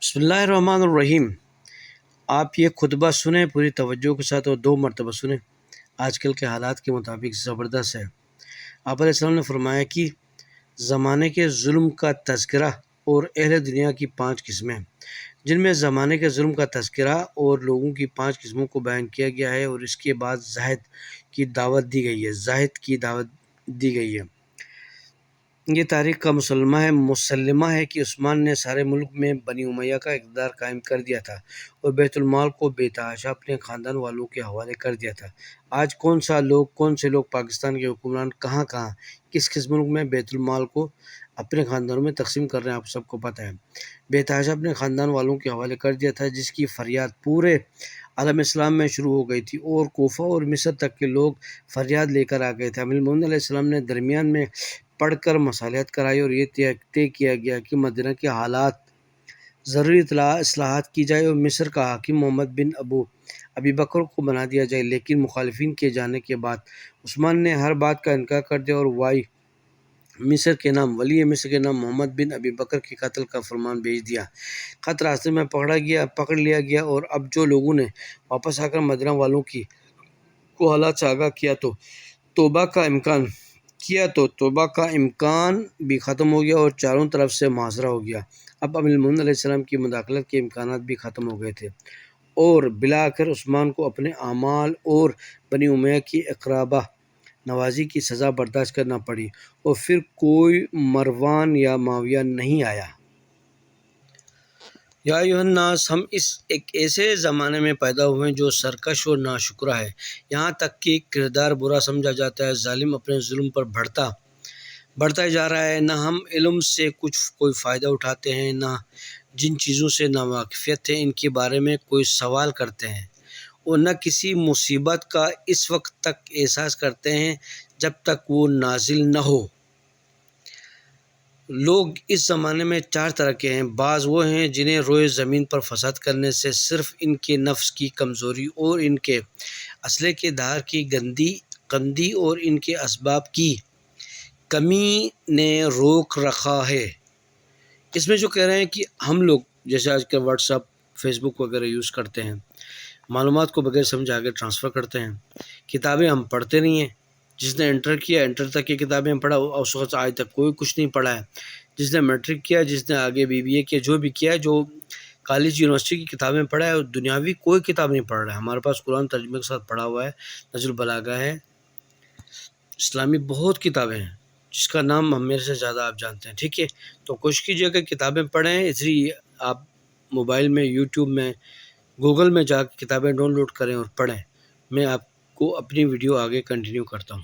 بسم اللہ الرحمن الرحیم۔ آپ یہ خطبہ سنیں پوری توجہ کے ساتھ اور 2 مرتبہ سنیں۔ آج کل کے حالات کے مطابق زبردست ہے۔ آپ علیہ السلام نے فرمایا کہ زمانے کے ظلم کا تذکرہ اور اہل دنیا کی 5 قسمیں، جن میں زمانے کے ظلم کا تذکرہ اور لوگوں کی 5 قسموں کو بیان کیا گیا ہے، اور اس کے بعد زاہد کی دعوت دی گئی ہے۔ یہ تاریخ کا مسلمہ ہے کہ عثمان نے سارے ملک میں بنی امیہ کا اقتدار قائم کر دیا تھا اور بیت المال کو بے تحاشا اپنے خاندان والوں کے حوالے کر دیا تھا۔ آج کون سے لوگ پاکستان کے حکمران کہاں کس ملک میں بیت المال کو اپنے خاندانوں میں تقسیم کر رہے ہیں، آپ سب کو پتہ ہے۔ بے تحاشا اپنے خاندان والوں کے حوالے کر دیا تھا، جس کی فریاد پورے عالم اسلام میں شروع ہو گئی تھی اور کوفہ اور مصر تک کے لوگ فریاد لے کر آ گئے تھے۔ امیر المومنین علیہ السلام نے درمیان میں پڑھ کر مصالحت کرائی اور یہ طے کیا گیا کہ مدینہ کے حالات ضروری اصلاحات کی جائے اور مصر کا حاکم محمد بن ابی بکر کو بنا دیا جائے، لیکن مخالفین کے جانے کے بعد عثمان نے ہر بات کا انکار کر دیا اور ولی مصر کے نام محمد بن ابی بکر کے قتل کا فرمان بھیج دیا۔ خط راستے میں پکڑ لیا گیا اور اب جو لوگوں نے واپس آ کر مدینہ والوں کو حالات سے آگاہ کیا تو توبہ کا امکان بھی ختم ہو گیا اور چاروں طرف سے محاصرہ ہو گیا۔ اب امیر المومنین علیہ السلام کی مداخلت کے امکانات بھی ختم ہو گئے تھے اور بالآخر عثمان کو اپنے اعمال اور بنی امیہ کی اقربا نوازی کی سزا برداشت کرنا پڑی اور پھر کوئی مروان یا معاویہ نہیں آیا۔ یا ایھا الناس، ہم ایک ایسے زمانے میں پیدا ہوئے ہیں جو سرکش اور ناشکرا ہے، یہاں تک کہ کردار برا سمجھا جاتا ہے۔ ظالم اپنے ظلم پر بڑھتا جا رہا ہے۔ نہ ہم علم سے کوئی فائدہ اٹھاتے ہیں، نہ جن چیزوں سے ناواقفیت ہے ان کے بارے میں کوئی سوال کرتے ہیں، اور نہ کسی مصیبت کا اس وقت تک احساس کرتے ہیں جب تک وہ نازل نہ ہو۔ لوگ اس زمانے میں 4 طرح کے ہیں۔ بعض وہ ہیں جنہیں روئے زمین پر فساد کرنے سے صرف ان کے نفس کی کمزوری اور ان کے اسلحے کے دھار کی کندی اور ان کے اسباب کی کمی نے روک رکھا ہے۔ اس میں جو کہہ رہے ہیں کہ ہم لوگ جیسے آج کل واٹس ایپ، فیس بک وغیرہ یوز کرتے ہیں، معلومات کو بغیر سمجھے آگے ٹرانسفر کرتے ہیں، کتابیں ہم پڑھتے نہیں ہیں۔ جس نے انٹر کیا، انٹر تک کی کتابیں پڑھا، اس وقت آج تک کوئی کچھ نہیں پڑھا ہے۔ جس نے میٹرک کیا، جس نے آگے BBA کیا، جو بھی کیا، جو کالج یونیورسٹی کی کتابیں پڑھا ہے، دنیاوی کوئی کتاب نہیں پڑھ رہا ہے۔ ہمارے پاس قرآن ترجمے کے ساتھ پڑھا ہوا ہے، نہج البلاغہ ہے، اسلامی بہت کتابیں ہیں جس کا نام ہم میرے سے زیادہ آپ جانتے ہیں، ٹھیک ہے۔ تو کوشش کیجیے کہ کتابیں پڑھیں، اس لیے آپ موبائل میں، یوٹیوب میں، گوگل میں جا کے کتابیں ڈاؤن لوڈ کریں اور پڑھیں۔ میں آپ کو اپنی ویڈیو آگے کنٹینیو کرتا ہوں۔